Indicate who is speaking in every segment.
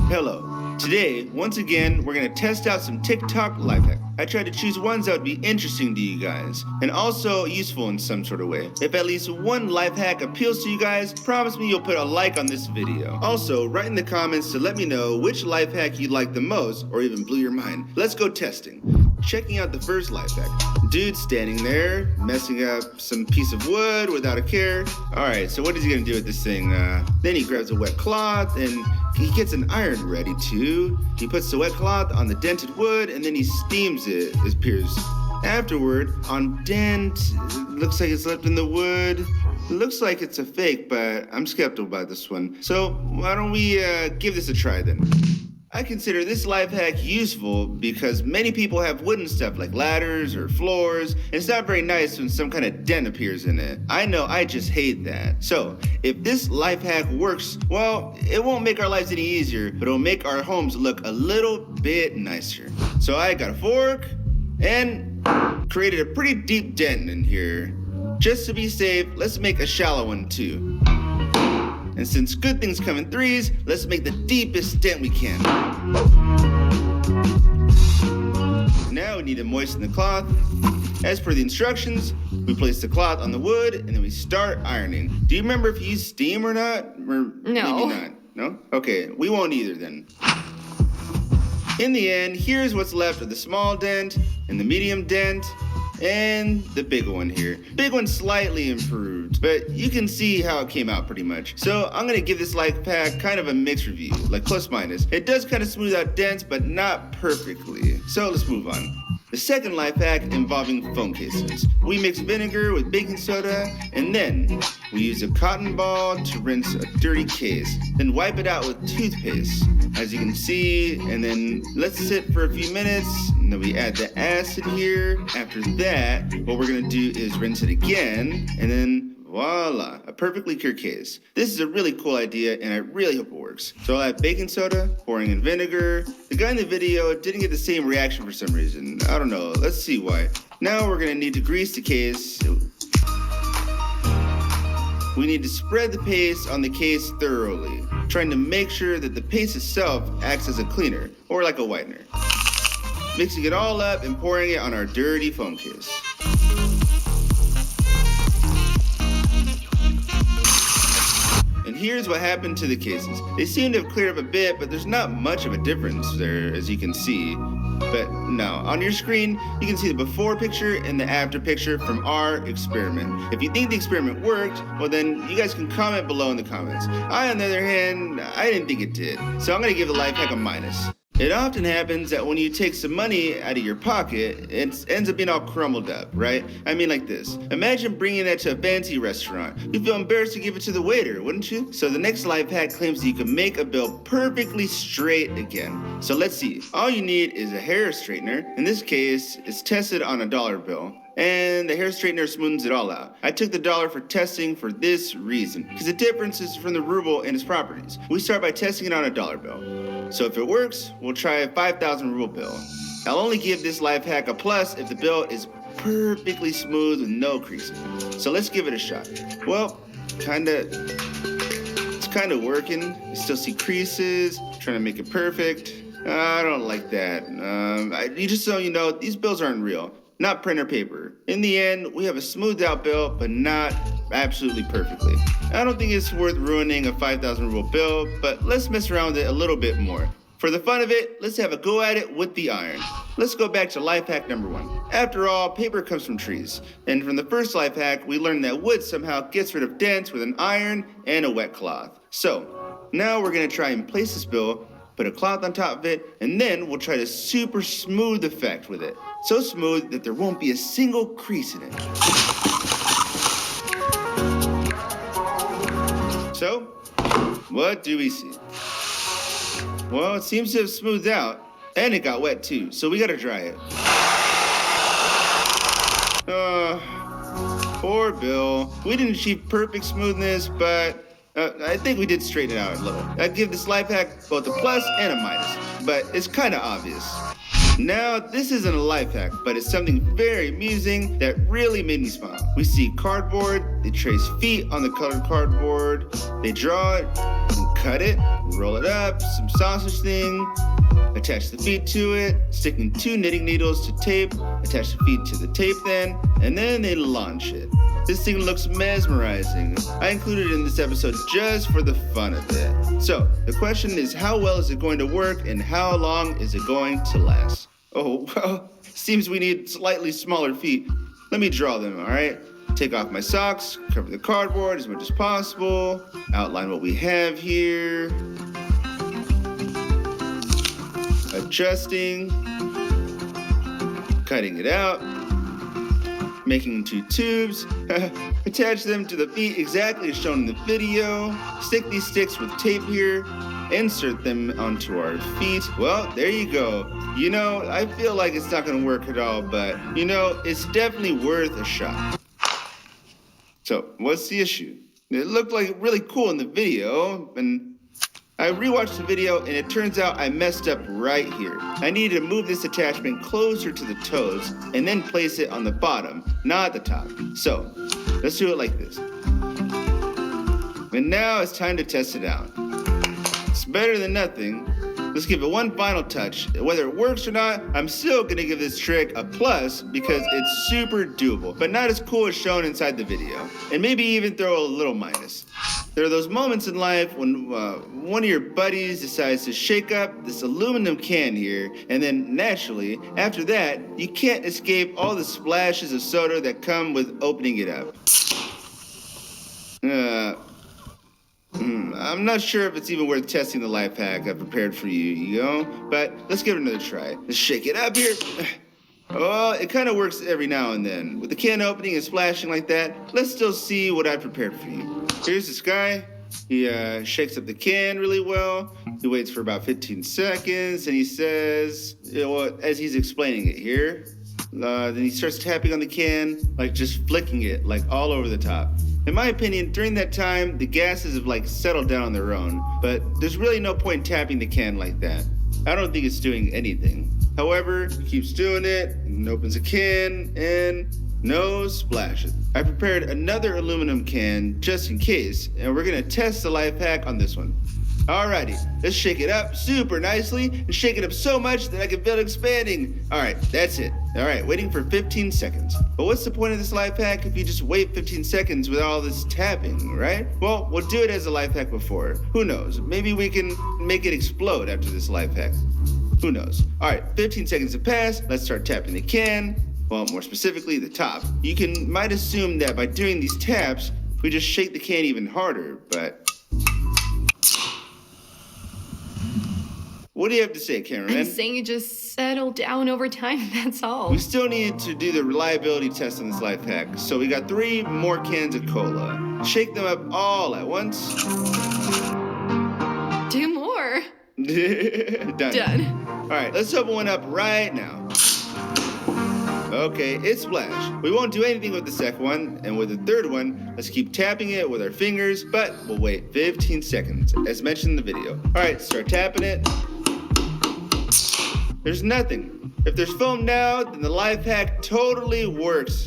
Speaker 1: Hello. Today, once again, we're going to test out some TikTok life hacks. I tried to choose ones that would be interesting to you guys, and also useful in some sort of way. If at least one life hack appeals to you guys, promise me you'll put a like on this video. Also, write in the comments to let me know which life hack you like the most, or even blew your mind. Let's go testing. Checking out the first life hack. Dude standing there, messing up some piece of wood without a care. Alright, so what is he gonna do with this thing? Then he grabs a wet cloth and he gets an iron ready too. He puts the wet cloth on the dented wood and then he steams it, it appears. Afterward, on dent, it looks like it's left in the wood. It looks like it's a fake, but I'm skeptical about this one. So why don't we give this a try then? I consider this life hack useful because many people have wooden stuff like ladders or floors, and it's not very nice when some kind of dent appears in it. I know, I just hate that. So, if this life hack works, well, it won't make our lives any easier, but it'll make our homes look a little bit nicer. So I got a fork and created a pretty deep dent in here. Just to be safe, let's make a shallow one too. And since good things come in threes, let's make the deepest dent we can. Now we need to moisten the cloth. As per the instructions, we place the cloth on the wood and then we start ironing. Do you remember if you used steam or not? Or
Speaker 2: No.
Speaker 1: Maybe not. No? Okay, we won't either then. In the end, here's what's left of the small dent and the medium dent and the big one here. Big one slightly improved, but you can see how it came out pretty much. So I'm gonna give this life hack kind of a mixed review, like plus minus. It does kind of smooth out dents, but not perfectly. So let's move on. The second life hack involving phone cases. We mix vinegar with baking soda, and then we use a cotton ball to rinse a dirty case. Then wipe it out with toothpaste, as you can see, and then let's sit for a few minutes, and then we add the acid here. After that, what we're gonna do is rinse it again, and then voila, a perfectly clear case. This is a really cool idea and I really hope it works. So I'll add baking soda, pouring in vinegar. The guy in the video didn't get the same reaction for some reason. I don't know, let's see why. Now we're gonna need to grease the case. We need to spread the paste on the case thoroughly, trying to make sure that the paste itself acts as a cleaner, or like a whitener. Mixing it all up and pouring it on our dirty phone case. And here's what happened to the cases. They seem to have cleared up a bit, but there's not much of a difference there, as you can see. But no, on your screen, you can see the before picture and the after picture from our experiment. If you think the experiment worked, well then you guys can comment below in the comments. I, on the other hand, I didn't think it did. So I'm gonna give the life hack a minus. It often happens that when you take some money out of your pocket, it ends up being all crumbled up, right? I mean like this. Imagine bringing that to a fancy restaurant. You'd feel embarrassed to give it to the waiter, wouldn't you? So the next life hack claims that you can make a bill perfectly straight again. So let's see. All you need is a hair straightener. In this case, it's tested on a dollar bill. And the hair straightener smooths it all out. I took the dollar for testing for this reason, because the difference is from the ruble and its properties. We start by testing it on a dollar bill. So if it works, we'll try a 5,000 ruble bill. I'll only give this life hack a plus if the bill is perfectly smooth with no creases. So let's give it a shot. Well, it's kind of working. I still see creases, trying to make it perfect. I don't like that. Just so you know, these bills aren't real. Not printer paper. In the end, we have a smoothed out bill, but not absolutely perfectly. I don't think it's worth ruining a 5,000 ruble bill, but let's mess around with it a little bit more. For the fun of it, let's have a go at it with the iron. Let's go back to life hack number 1. After all, paper comes from trees. And from the first life hack, we learned that wood somehow gets rid of dents with an iron and a wet cloth. So, now we're gonna try and place this bill, put a cloth on top of it, and then we'll try to super smooth effect with it. So smooth that there won't be a single crease in it. So, what do we see? Well, it seems to have smoothed out, and it got wet too, so we gotta dry it. Poor Bill. We didn't achieve perfect smoothness, but I think we did straighten it out a little. I'd give this life hack both a plus and a minus, but it's kind of obvious. Now, this isn't a life hack, but it's something very amusing that really made me smile. We see cardboard, they trace feet on the colored cardboard, they draw it and cut it, roll it up, some sausage thing, attach the feet to it, sticking 2 knitting needles to tape, attach the feet to the tape and then they launch it. This thing looks mesmerizing. I included it in this episode just for the fun of it. So, the question is, how well is it going to work and how long is it going to last? Oh, well, seems we need slightly smaller feet. Let me draw them, all right? Take off my socks, cover the cardboard as much as possible, outline what we have here, adjusting, cutting it out, making 2 tubes, attach them to the feet exactly as shown in the video, stick these sticks with tape here, insert them onto our feet. Well, there you go. You know, I feel like it's not gonna work at all, but you know, it's definitely worth a shot. So, what's the issue? It looked like really cool in the video, and I rewatched the video, and it turns out I messed up right here. I needed to move this attachment closer to the toes, and then place it on the bottom, not the top. So, let's do it like this. And now it's time to test it out. It's better than nothing. Let's give it one final touch. Whether it works or not, I'm still gonna give this trick a plus because it's super doable, but not as cool as shown inside the video. And maybe even throw a little minus. There are those moments in life when one of your buddies decides to shake up this aluminum can here, and then naturally, after that, you can't escape all the splashes of soda that come with opening it up. I'm not sure if it's even worth testing the life hack I prepared for you, you know? But let's give it another try. Let's shake it up here. Oh, it kind of works every now and then. With the can opening and splashing like that, let's still see what I prepared for you. Here's this guy. He shakes up the can really well. He waits for about 15 seconds, and he says, well, as he's explaining it here, then he starts tapping on the can, like just flicking it, like all over the top. In my opinion, during that time, the gases have like settled down on their own, but there's really no point in tapping the can like that. I don't think it's doing anything. However, he keeps doing it, and opens a can, and no splashes. I prepared another aluminum can just in case, and we're gonna test the life hack on this one. Alrighty, let's shake it up super nicely and shake it up so much that I can feel it expanding. Alright, that's it. Alright, waiting for 15 seconds. But what's the point of this life hack if you just wait 15 seconds with all this tapping, right? Well, we'll do it as a life hack before. Who knows? Maybe we can make it explode after this life hack. Who knows? Alright, 15 seconds have passed. Let's start tapping the can. Well, more specifically, the top. You might assume that by doing these taps, we just shake the can even harder, but what do you have to say, cameraman?
Speaker 2: I'm saying you just settle down over time, that's all.
Speaker 1: We still need to do the reliability test on this life hack, so we got 3 more cans of cola. Shake them up all at once.
Speaker 2: Do more.
Speaker 1: Done. All right, let's open one up right now. Okay, it splashed. We won't do anything with the second one, and with the third one, let's keep tapping it with our fingers, but we'll wait 15 seconds, as mentioned in the video. All right, start tapping it. There's nothing. If there's foam now, then the life hack totally works.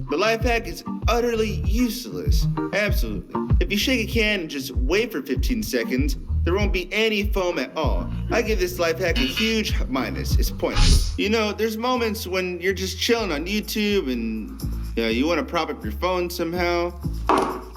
Speaker 1: The life hack is utterly useless. Absolutely. If you shake a can and just wait for 15 seconds, there won't be any foam at all. I give this life hack a huge minus. It's pointless. You know, there's moments when you're just chilling on YouTube and you want to prop up your phone somehow.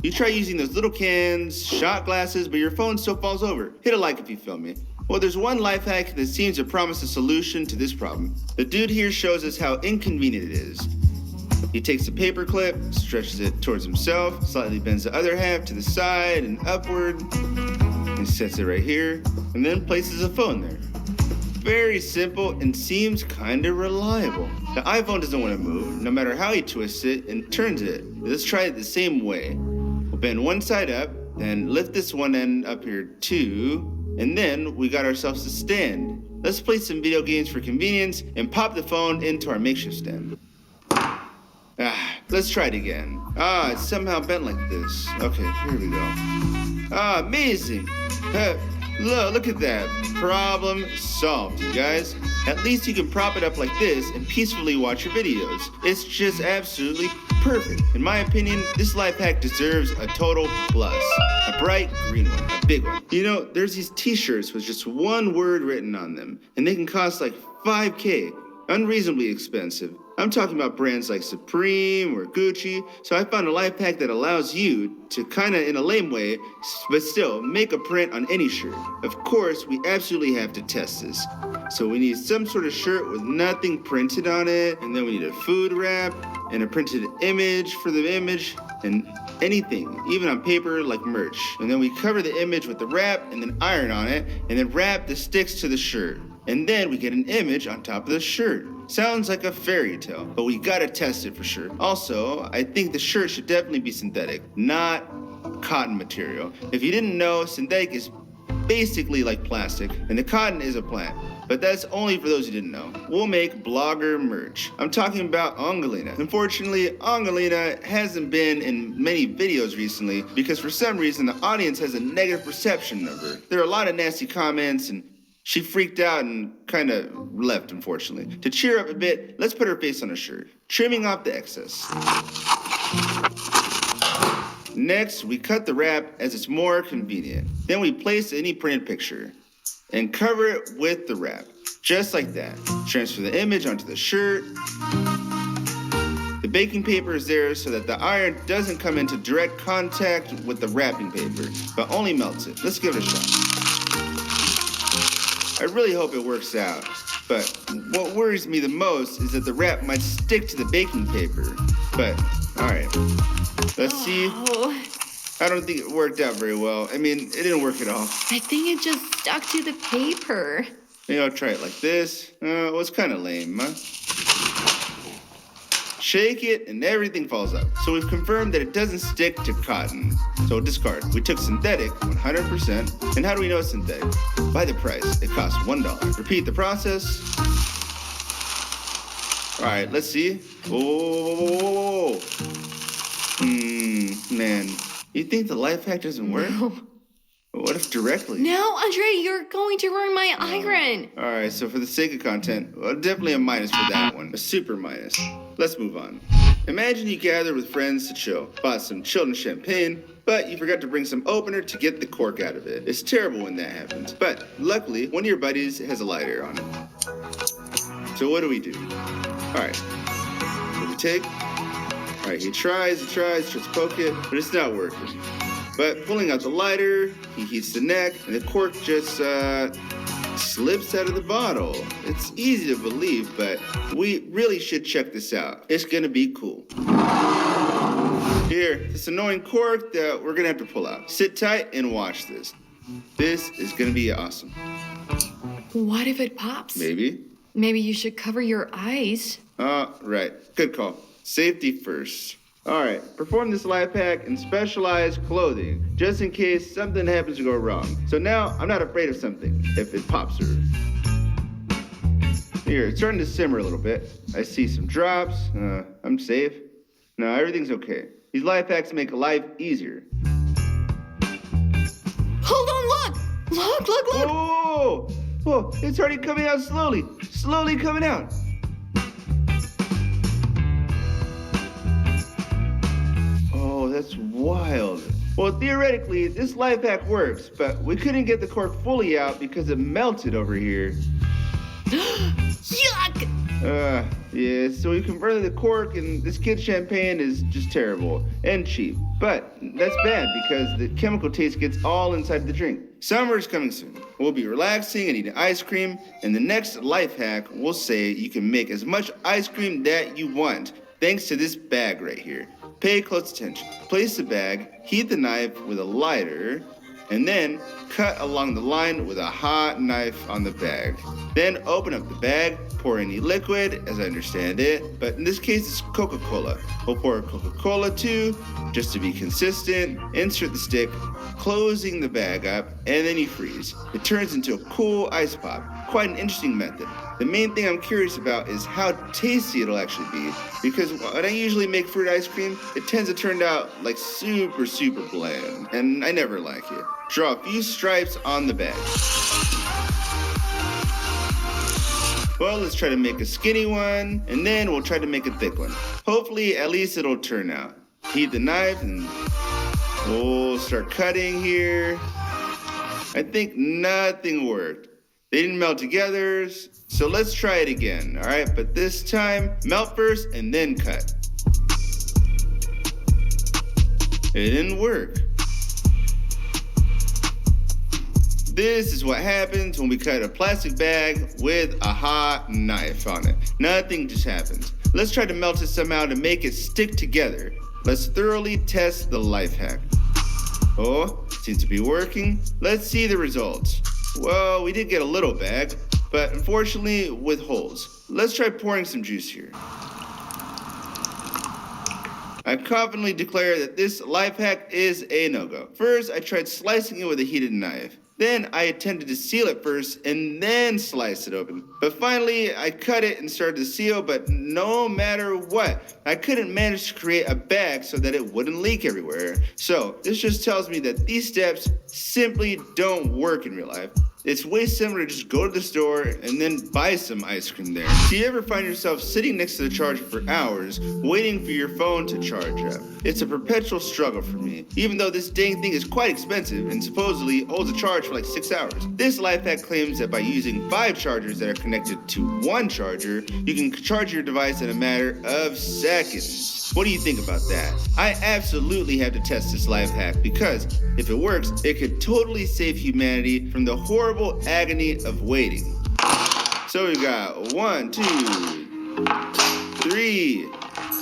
Speaker 1: You try using those little cans, shot glasses, but your phone still falls over. Hit a like if you feel me. Well, there's one life hack that seems to promise a solution to this problem. The dude here shows us how inconvenient it is. He takes a paper clip, stretches it towards himself, slightly bends the other half to the side and upward, and sets it right here, and then places a phone there. Very simple and seems kinda reliable. The iPhone doesn't want to move, no matter how he twists it and turns it. Let's try it the same way. We'll bend one side up, then lift this one end up here too, and then we got ourselves a stand. Let's play some video games for convenience and pop the phone into our makeshift stand. Let's try it again. It's somehow bent like this. Okay, here we go. Amazing. Look at that. Problem solved, you guys. At least you can prop it up like this and peacefully watch your videos. It's just absolutely Perfect. In my opinion, this life hack deserves a total plus. A bright green one, a big one. You know, there's these t-shirts with just one word written on them, and they can cost like $5K. Unreasonably expensive. I'm talking about brands like Supreme or Gucci, so I found a life hack that allows you to kinda in a lame way, but still make a print on any shirt. Of course, we absolutely have to test this. So we need some sort of shirt with nothing printed on it, and then we need a food wrap, and a printed image for the image, and anything, even on paper like merch. And then we cover the image with the wrap, and then iron on it, and then wrap the sticks to the shirt. And then we get an image on top of the shirt. Sounds like a fairy tale, but we gotta test it for sure. Also, I think the shirt should definitely be synthetic, not cotton material. If you didn't know, synthetic is basically like plastic, and the cotton is a plant. But that's only for those who didn't know. We'll make blogger merch. I'm talking about Angelina. Unfortunately, Angelina hasn't been in many videos recently because for some reason the audience has a negative perception of her. There are a lot of nasty comments and she freaked out and kind of left, unfortunately. To cheer up a bit, let's put her face on a shirt, trimming off the excess. Next, we cut the wrap as it's more convenient. Then we place any printed picture and cover it with the wrap, just like that. Transfer the image onto the shirt. The baking paper is there so that the iron doesn't come into direct contact with the wrapping paper, but only melts it. Let's give it a shot. I really hope it works out, but what worries me the most is that the wrap might stick to the baking paper. But, alright, let's see. I don't think it worked out very well. I mean, it didn't work at all.
Speaker 2: I think it just stuck to the paper.
Speaker 1: Maybe I'll try it like this. Well, it's kind of lame, huh? Shake it and everything falls out. So we've confirmed that it doesn't stick to cotton. So discard. We took synthetic, 100%. And how do we know it's synthetic? By the price. It costs $1. Repeat the process. All right, let's see. Oh, man. You think the life hack doesn't work?
Speaker 2: No.
Speaker 1: What if directly?
Speaker 2: No, Andre, you're going to ruin my iron.
Speaker 1: All right, so for the sake of content, well, definitely a minus for that one. A super minus. Let's move on. Imagine you gathered with friends to chill, bought some chilled champagne, but you forgot to bring some opener to get the cork out of it. It's terrible when that happens. But luckily, one of your buddies has a lighter on it. So what do we do? All right, what do we take? All right, he tries to poke it, but it's not working. But pulling out the lighter, he heats the neck, and the cork just slips out of the bottle. It's easy to believe, but we really should check this out. It's gonna be cool. Here, this annoying cork that we're gonna have to pull out. Sit tight and watch this. This is gonna be awesome.
Speaker 2: What if it pops?
Speaker 1: Maybe.
Speaker 2: Maybe you should cover your eyes.
Speaker 1: Right. Good call. Safety first. All right, perform this life hack in specialized clothing, just in case something happens to go wrong. So now I'm not afraid of something if it pops through. Here, it's starting to simmer a little bit. I see some drops. I'm safe. No, everything's okay. These life hacks make life easier.
Speaker 2: Hold on, look! Look!
Speaker 1: Whoa! Whoa, it's already coming out slowly. Slowly coming out. That's wild. Well, theoretically, this life hack works, but we couldn't get the cork fully out because it melted over here.
Speaker 2: Yuck!
Speaker 1: Yeah, so we converted the cork, and this kid's champagne is just terrible and cheap. But that's bad because the chemical taste gets all inside the drink. Summer is coming soon. We'll be relaxing and eating ice cream, and the next life hack will say you can make as much ice cream that you want, thanks to this bag right here. Pay close attention. Place the bag, heat the knife with a lighter, and then cut along the line with a hot knife on the bag. Then open up the bag, pour any liquid, as I understand it, but in this case it's Coca-Cola. We'll pour Coca-Cola too, just to be consistent. Insert the stick, closing the bag up, and then you freeze. It turns into a cool ice pop. Quite an interesting method. The main thing I'm curious about is how tasty it'll actually be, because when I usually make fruit ice cream, it tends to turn out like super bland, and I never like it. Draw a few stripes on the bag. Well, let's try to make a skinny one, and then we'll try to make a thick one. Hopefully, at least it'll turn out. Heat the knife, and we'll start cutting here. I think nothing worked. They didn't melt together, so let's try it again, all right? But this time, melt first and then cut. It didn't work. This is what happens when we cut a plastic bag with a hot knife on it. Nothing just happens. Let's try to melt it somehow to make it stick together. Let's thoroughly test the life hack. Oh, seems to be working. Let's see the results. Well, we did get a little bag, but unfortunately with holes. Let's try pouring some juice here. I confidently declare that this life hack is a no-go. First, I tried slicing it with a heated knife. Then I attempted to seal it first and then slice it open. But finally, I cut it and started to seal, but no matter what, I couldn't manage to create a bag so that it wouldn't leak everywhere. So this just tells me that these steps simply don't work in real life. It's way similar to just go to the store and then buy some ice cream there. Do you ever find yourself sitting next to the charger for hours, waiting for your phone to charge up? It's a perpetual struggle for me, even though this dang thing is quite expensive and supposedly holds a charge for like 6 hours. This life hack claims that by using 5 chargers that are connected to one charger, you can charge your device in a matter of seconds. What do you think about that? I absolutely have to test this life hack because if it works, it could totally save humanity from the horrible agony of waiting. So we got 1, 2, 3,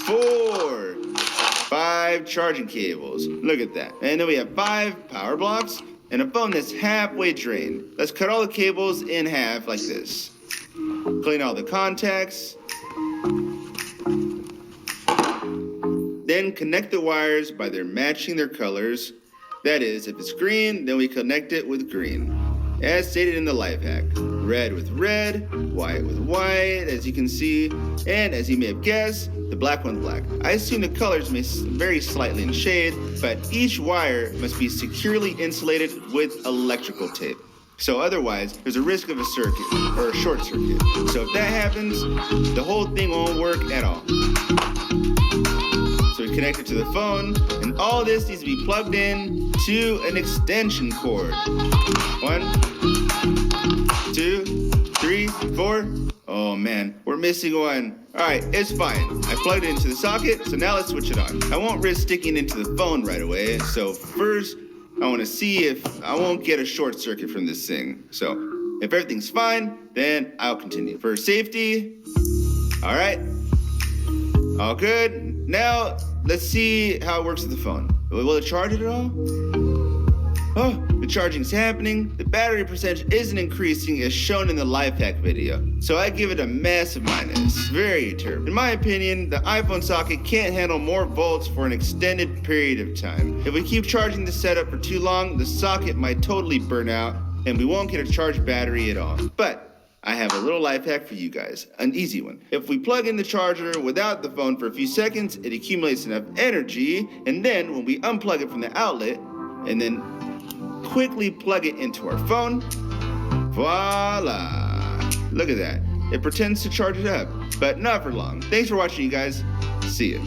Speaker 1: 4, 5 charging cables. Look at that. And then we have 5 power blocks and a phone that's halfway drained. Let's cut all the cables in half like this. Clean all the contacts. Then connect the wires by their matching their colors. That is, if it's green, then we connect it with green. As stated in the life hack, red with red, white with white, as you can see, and as you may have guessed, the black with black. I assume the colors may vary slightly in shade, but each wire must be securely insulated with electrical tape. So otherwise, there's a risk of a circuit, or a short circuit. So if that happens, the whole thing won't work at all. So we connect it to the phone, and all this needs to be plugged in to an extension cord. 1, 2, 3, 4. Oh man, we're missing one. All right, it's fine. I plugged it into the socket, so now let's switch it on. I won't risk sticking it into the phone right away, so first I want to see if I won't get a short circuit from this thing. So if everything's fine, then I'll continue. For safety, all right, all good. Now, let's see how it works with the phone. Will it charge it at all? Oh, the charging's happening. The battery percentage isn't increasing as shown in the life hack video. So I give it a massive minus. Very terrible. In my opinion, the iPhone socket can't handle more volts for an extended period of time. If we keep charging the setup for too long, the socket might totally burn out and we won't get a charged battery at all. But I have a little life hack for you guys, an easy one. If we plug in the charger without the phone for a few seconds, it accumulates enough energy, and then when we unplug it from the outlet, and then quickly plug it into our phone, voila! Look at that. It pretends to charge it up, but not for long. Thanks for watching, you guys. See ya.